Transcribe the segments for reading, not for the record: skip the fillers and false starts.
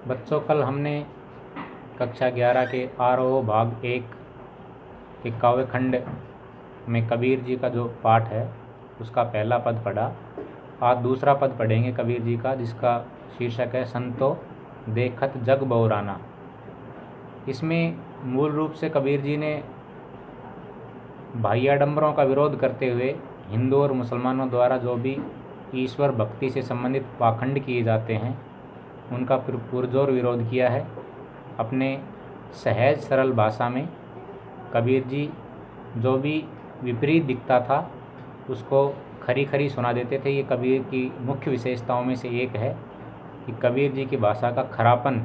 बच्चों, कल हमने कक्षा 11 के आरोह भाग 1 के काव्य खंड में कबीर जी का जो पाठ है उसका पहला पद पढ़ा। आज दूसरा पद पढ़ेंगे कबीर जी का, जिसका शीर्षक है संतो देखत जग बौराना। इसमें मूल रूप से कबीर जी ने बाह्य आडंबरों का विरोध करते हुए हिंदू और मुसलमानों द्वारा जो भी ईश्वर भक्ति से संबंधित पाखंड किए जाते हैं उनका पुरजोर विरोध किया है। अपने सहज सरल भाषा में कबीर जी जो भी विपरीत दिखता था उसको खरी खरी सुना देते थे। ये कबीर की मुख्य विशेषताओं में से एक है कि कबीर जी की भाषा का खरापन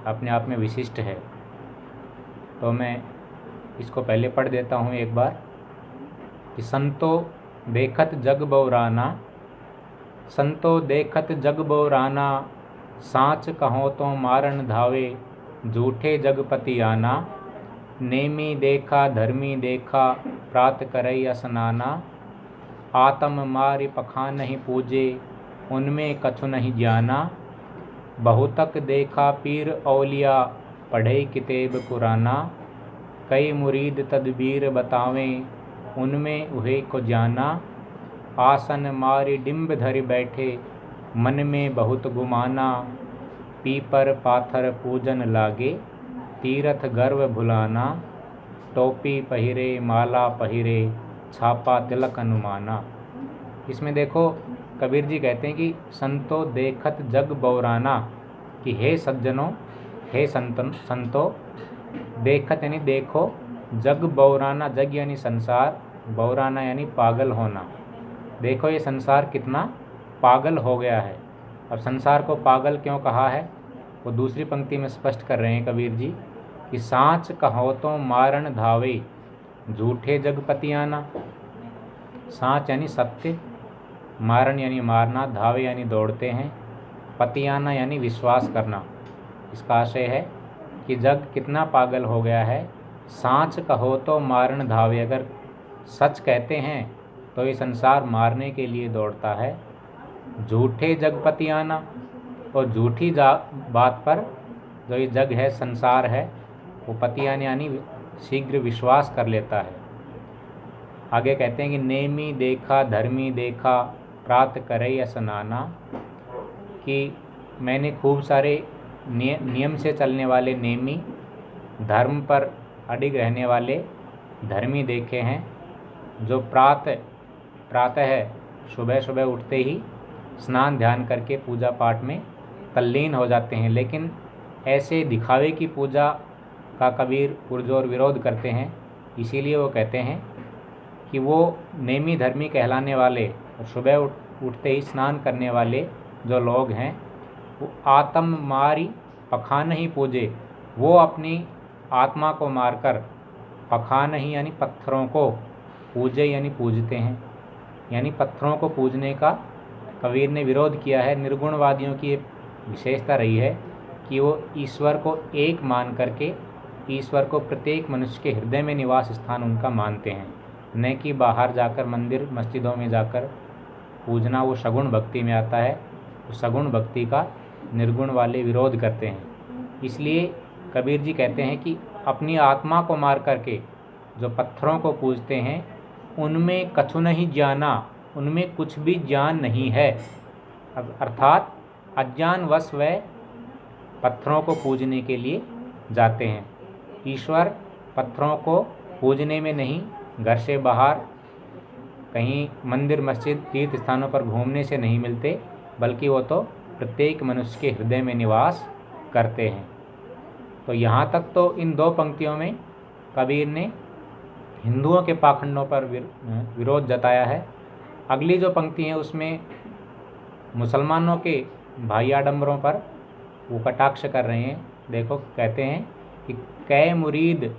अपने आप में विशिष्ट है। तो मैं इसको पहले पढ़ देता हूँ एक बार कि संतो देखत जग बौराना, संतो देखत जग बौराना, साँच कहो तो मारन धावे, झूठे जगपति आना। नेमी देखा धर्मी देखा, प्रात करई असनाना। आत्म मारि पखान नहीं पूजे, उनमें कछु नहीं जाना। बहुतक देखा पीर औलिया, पढ़े किताब कुराना। कई मुरीद तदबीर बतावें, उनमें उहे को जाना। आसन मारि डिम्ब धरि बैठे, मन में बहुत गुमाना। पीपर पाथर पूजन लागे, तीरथ गर्व भुलाना। टोपी पहिरे माला पहिरे, छापा तिलक अनुमाना। इसमें देखो कबीर जी कहते हैं कि संतो देखत जग बौराना, कि हे सज्जनों, हे संतो, देखत यानी देखो, जग बौराना, जग यानी संसार, बौराना यानी पागल होना। देखो ये संसार कितना पागल हो गया है। अब संसार को पागल क्यों कहा है वो दूसरी पंक्ति में स्पष्ट कर रहे हैं कबीर जी कि साँच कहो तो मारन धावे, झूठे जगपति आना। साँच यानी सत्य, मारन यानी मारना, धावे यानी दौड़ते हैं, पतियाना यानी विश्वास करना। इसका आशय है कि जग कितना पागल हो गया है। साँच कहो तो मारन धावे, अगर सच कहते हैं तो ये संसार मारने के लिए दौड़ता है। झूठे जगपति आना, और झूठी बात पर जो ये जग है, संसार है, वो पतियान यानी शीघ्र विश्वास कर लेता है। आगे कहते हैं कि नेमी देखा धर्मी देखा, प्रात करई असनाना, कि मैंने खूब सारे नियम से चलने वाले नेमी, धर्म पर अडिग रहने वाले धर्मी देखे हैं, जो प्रातः सुबह सुबह उठते ही स्नान ध्यान करके पूजा पाठ में तल्लीन हो जाते हैं। लेकिन ऐसे दिखावे की पूजा का कबीर पुरजोर विरोध करते हैं। इसीलिए वो कहते हैं कि वो नेमी धर्मी कहलाने वाले और सुबह उठते ही स्नान करने वाले जो लोग हैं, वो आत्म मारी पखान ही पूजे, वो अपनी आत्मा को मारकर पखान ही यानी पत्थरों को पूजे यानी पूजते हैं। यानी पत्थरों को पूजने का कबीर ने विरोध किया है। निर्गुणवादियों की एक विशेषता रही है कि वो ईश्वर को एक मान करके ईश्वर को प्रत्येक मनुष्य के हृदय में निवास स्थान उनका मानते हैं, न कि बाहर जाकर मंदिर मस्जिदों में जाकर पूजना। वो सगुण भक्ति में आता है। वो सगुण भक्ति का निर्गुण वाले विरोध करते हैं। इसलिए कबीर जी कहते हैं कि अपनी आत्मा को मार करके जो पत्थरों को पूजते हैं उनमें कछु नहीं जाना, उनमें कुछ भी ज्ञान नहीं है। अब अर्थात अज्ञानवश वे पत्थरों को पूजने के लिए जाते हैं। ईश्वर पत्थरों को पूजने में नहीं, घर से बाहर कहीं मंदिर मस्जिद तीर्थ स्थानों पर घूमने से नहीं मिलते, बल्कि वो तो प्रत्येक मनुष्य के हृदय में निवास करते हैं। तो यहाँ तक तो इन दो पंक्तियों में कबीर ने हिंदुओं के पाखंडों पर विरोध जताया है। अगली जो पंक्ति है उसमें मुसलमानों के बाह्य आडंबरों पर वो कटाक्ष कर रहे हैं। देखो कहते हैं कि कै मुरीद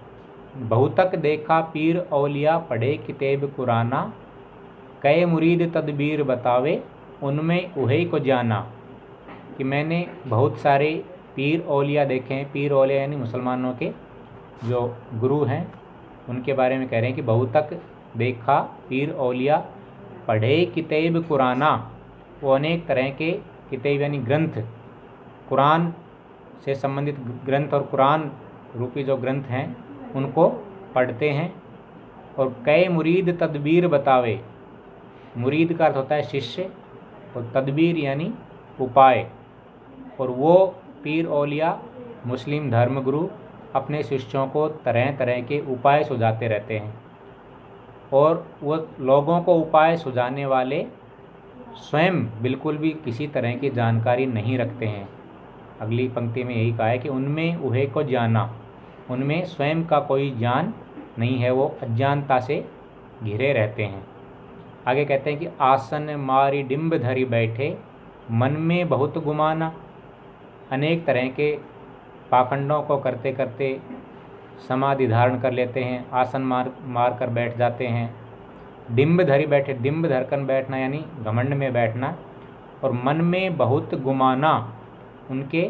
बहुतक देखा पीर औलिया, पढ़े किताब कुराना। कै मुरीद तदबीर बतावे, उनमें उहे को जाना, कि मैंने बहुत सारे पीर औलिया देखे हैं। पीर औलिया यानी मुसलमानों के जो गुरु हैं उनके बारे में कह रहे हैं कि बहुतक देखा पीर औलिया, पढ़े किताब कुराना। वो अनेक तरह के किताब यानी ग्रंथ, कुरान से संबंधित ग्रंथ और कुरान रूपी जो ग्रंथ हैं उनको पढ़ते हैं। और कई मुरीद तदबीर बतावे, मुरीद का अर्थ होता है शिष्य, और तदबीर यानी उपाय। और वो पीर औलिया मुस्लिम धर्मगुरु अपने शिष्यों को तरह तरह के उपाय सुझाते रहते हैं, और वो लोगों को उपाय सुझाने वाले स्वयं बिल्कुल भी किसी तरह की जानकारी नहीं रखते हैं। अगली पंक्ति में यही कहा है कि उनमें उहे को जाना, उनमें स्वयं का कोई ज्ञान नहीं है, वो अज्ञानता से घिरे रहते हैं। आगे कहते हैं कि आसन मारी डिम्ब धरी बैठे, मन में बहुत गुमाना। अनेक तरह के पाखंडों को करते करते समाधि धारण कर लेते हैं, आसन मार कर बैठ जाते हैं। डिम्ब धरी बैठे, डिम्ब धरकर बैठना यानी घमंड में बैठना। और मन में बहुत गुमाना, उनके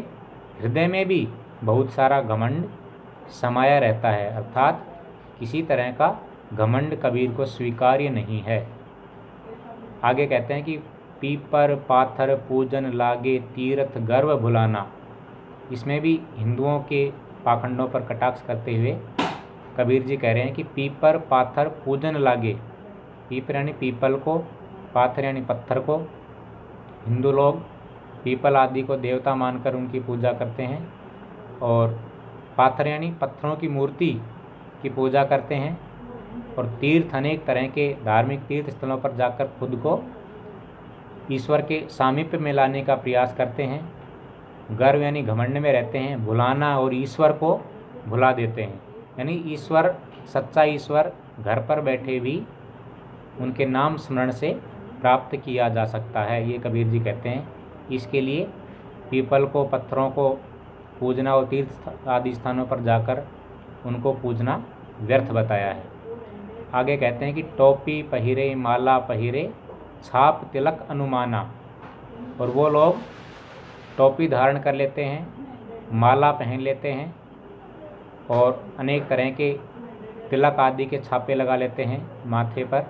हृदय में भी बहुत सारा घमंड समाया रहता है, अर्थात किसी तरह का घमंड कबीर को स्वीकार्य नहीं है। आगे कहते हैं कि पीपर पाथर पूजन लागे, तीर्थ गर्व भुलाना। इसमें भी हिंदुओं के पाखंडों पर कटाक्ष करते हुए कबीर जी कह रहे हैं कि पीपर पाथर पूजन लागे। पीपर यानी पीपल को, पाथर यानी पत्थर को। हिंदू लोग पीपल आदि को देवता मानकर उनकी पूजा करते हैं, और पाथर यानी पत्थरों की मूर्ति की पूजा करते हैं। और तीर्थ, अनेक तरह के धार्मिक तीर्थ स्थलों पर जाकर खुद को ईश्वर के सामीप्य में लाने का प्रयास करते हैं। गर्व यानी घमंड में रहते हैं, भुलाना और ईश्वर को भुला देते हैं, यानी ईश्वर, सच्चा ईश्वर घर पर बैठे भी उनके नाम स्मरण से प्राप्त किया जा सकता है, ये कबीर जी कहते हैं। इसके लिए पीपल को, पत्थरों को पूजना और तीर्थ आदि स्थानों पर जाकर उनको पूजना व्यर्थ बताया है। आगे कहते हैं कि टोपी पहिरे माला पहिरे, छाप तिलक अनुमाना। और वो लोग टोपी धारण कर लेते हैं, माला पहन लेते हैं, और अनेक तरह के तिलक आदि के छापे लगा लेते हैं माथे पर।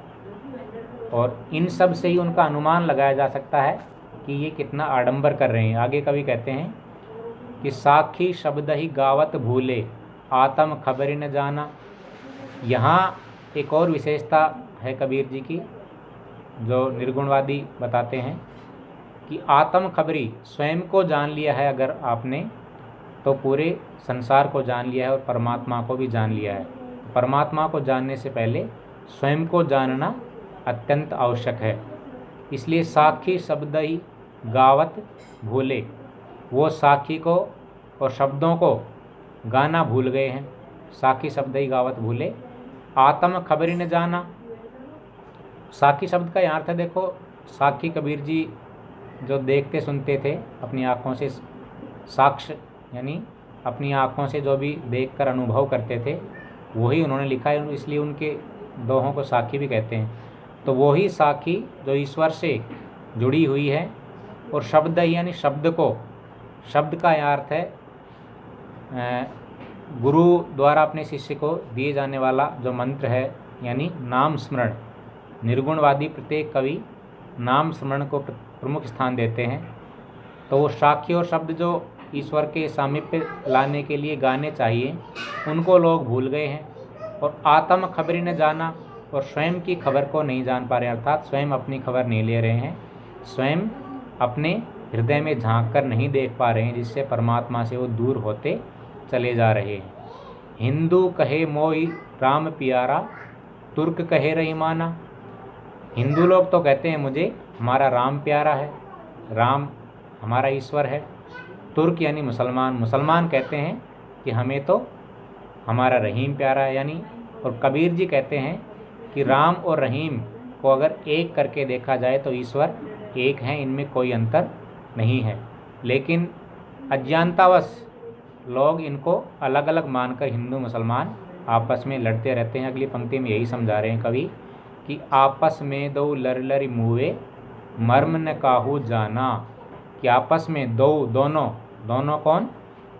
और इन सब से ही उनका अनुमान लगाया जा सकता है कि ये कितना आडंबर कर रहे हैं। आगे कवि कहते हैं कि साखी शब्द ही गावत भूले, आत्म खबरी न जाना। यहाँ एक और विशेषता है कबीर जी की, जो निर्गुणवादी बताते हैं कि आत्म खबरी, स्वयं को जान लिया है अगर आपने, तो पूरे संसार को जान लिया है और परमात्मा को भी जान लिया है। परमात्मा को जानने से पहले स्वयं को जानना अत्यंत आवश्यक है। इसलिए साखी शब्द ही गावत भूले, वो साखी को और शब्दों को गाना भूल गए हैं। साखी शब्द ही गावत भूले, आत्म खबरी न जाना। साखी शब्द का यहाँ अर्थ है, देखो साखी कबीर जी जो देखते सुनते थे अपनी आँखों से, साक्ष्य यानी अपनी आँखों से जो भी देखकर अनुभव करते थे वही उन्होंने लिखा है, इसलिए उनके दोहों को साखी भी कहते हैं। तो वही साखी जो ईश्वर से जुड़ी हुई है। और शब्द ही यानी शब्द को, शब्द का यह अर्थ है गुरु द्वारा अपने शिष्य को दिए जाने वाला जो मंत्र है, यानी नाम स्मरण। निर्गुणवादी प्रत्येक कवि नाम स्मरण को प्रमुख स्थान देते हैं। तो वो साखी और शब्द जो ईश्वर के सामीप्य लाने के लिए गाने चाहिए, उनको लोग भूल गए हैं। और आत्म खबरी न जाना, और स्वयं की खबर को नहीं जान पा रहे, अर्थात स्वयं अपनी खबर नहीं ले रहे हैं, स्वयं अपने हृदय में झांक कर नहीं देख पा रहे हैं, जिससे परमात्मा से वो दूर होते चले जा रहे हैं। हिंदू कहे मोई राम प्यारा, तुर्क कहे रहीमाना। हिंदू लोग तो कहते हैं मुझे हमारा राम प्यारा है, राम हमारा ईश्वर है। तुर्क यानी मुसलमान, मुसलमान कहते हैं कि हमें तो हमारा रहीम प्यारा है। यानी, और कबीर जी कहते हैं कि राम और रहीम को अगर एक करके देखा जाए तो ईश्वर एक हैं, इनमें कोई अंतर नहीं है। लेकिन अज्ञानतावश लोग इनको अलग अलग मानकर हिंदू मुसलमान आपस में लड़ते रहते हैं। अगली पंक्ति में यही समझा रहे हैं कवि कि आपस में दो लर लरी मुए, मर्म न काहू जाना। कि आपस में दोनों कौन?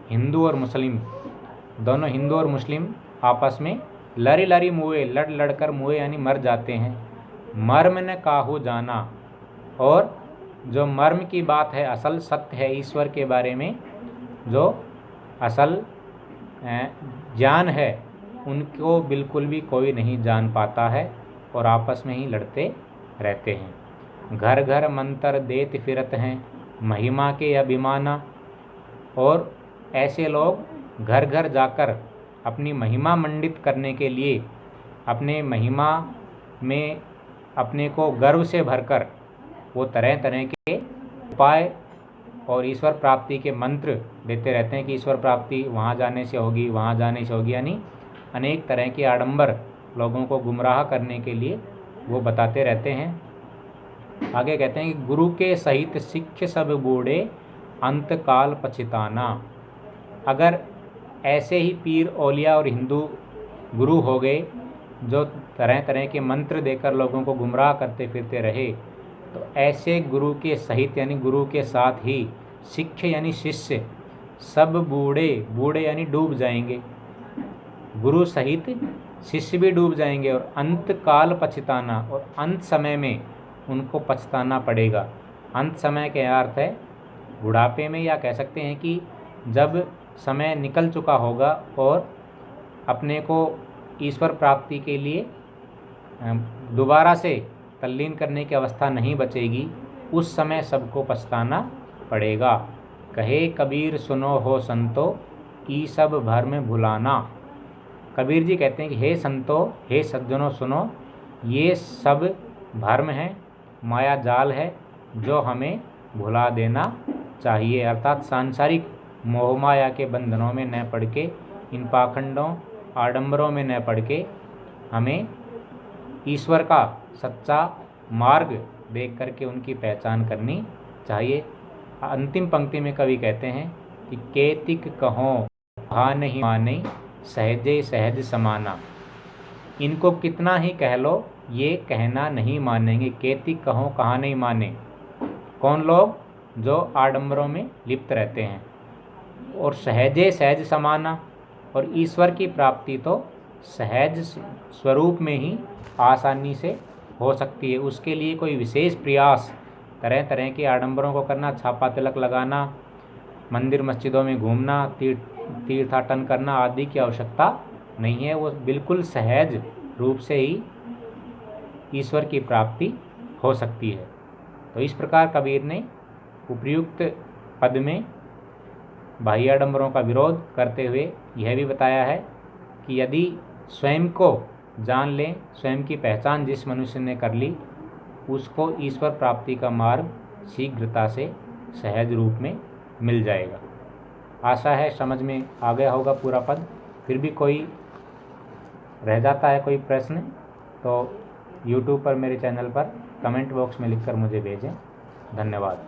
हिंदू और मुस्लिम, दोनों हिंदू और मुस्लिम आपस में लरी लरी मुए, लड़ लड़ कर मुए यानी मर जाते हैं। मर्म न काहू जाना, और जो मर्म की बात है, असल सत्य है ईश्वर के बारे में, जो असल ज्ञान है उनको बिल्कुल भी कोई नहीं जान पाता है और आपस में ही लड़ते रहते हैं। घर घर मंत्र देत फिरत हैं, महिमा के अभिमाना। और ऐसे लोग घर घर जाकर अपनी महिमा मंडित करने के लिए अपने महिमा में अपने को गर्व से भरकर वो तरह तरह के उपाय और ईश्वर प्राप्ति के मंत्र देते रहते हैं कि ईश्वर प्राप्ति वहाँ जाने से होगी, वहाँ जाने से होगी, यानी अनेक तरह के आडंबर लोगों को गुमराह करने के लिए वो बताते रहते हैं। आगे कहते हैं कि गुरु के सहित सिख सब बूढ़े अंत काल पछताना। अगर ऐसे ही पीर औलिया और हिंदू गुरु हो गए जो तरह तरह के मंत्र देकर लोगों को गुमराह करते फिरते रहे, तो ऐसे गुरु के सहित यानी गुरु के साथ ही सिख यानी शिष्य सब बूढ़े, बूढ़े यानी डूब जाएंगे, गुरु सहित शिष्य भी डूब जाएंगे। और अंत काल पछताना, और अंत समय में उनको पछताना पड़ेगा। अंत समय के अर्थ है बुढ़ापे में, या कह सकते हैं कि जब समय निकल चुका होगा और अपने को ईश्वर प्राप्ति के लिए दोबारा से तल्लीन करने की अवस्था नहीं बचेगी, उस समय सबको पछताना पड़ेगा। कहे कबीर सुनो हो संतो, ई सब भर्म भुलाना। कबीर जी कहते हैं कि हे संतो, हे सज्जनों सुनो, ये सब भर्म है, माया जाल है जो हमें भुला देना चाहिए। अर्थात सांसारिक मोह माया के बंधनों में न पड़ के, इन पाखंडों आडंबरों में न पड़ के हमें ईश्वर का सच्चा मार्ग देख करके उनकी पहचान करनी चाहिए। अंतिम पंक्ति में कवि कहते हैं कि केतिक कहो कहा नहीं माने, सहजे सहज समाना। इनको कितना ही कह लो ये कहना नहीं मानेंगे। केतिक कहो कहा नहीं माने, कौन लोग? जो आडंबरों में लिप्त रहते हैं। और सहजे सहज समाना, और ईश्वर की प्राप्ति तो सहज स्वरूप में ही आसानी से हो सकती है। उसके लिए कोई विशेष प्रयास तरह तरह के आडंबरों को करना, छापा तिलक लगाना, मंदिर मस्जिदों में घूमना, तीर्थाटन करना आदि की आवश्यकता नहीं है। वो बिल्कुल सहज रूप से ही ईश्वर की प्राप्ति हो सकती है। तो इस प्रकार कबीर ने उपर्युक्त पद में बाह्य आडंबरों का विरोध करते हुए यह भी बताया है कि यदि स्वयं को जान लें, स्वयं की पहचान जिस मनुष्य ने कर ली, उसको ईश्वर प्राप्ति का मार्ग शीघ्रता से सहज रूप में मिल जाएगा। आशा है समझ में आ गया होगा पूरा पद। फिर भी कोई रह जाता है कोई प्रश्न तो YouTube पर मेरे चैनल पर कमेंट बॉक्स में लिखकर मुझे भेजें। धन्यवाद।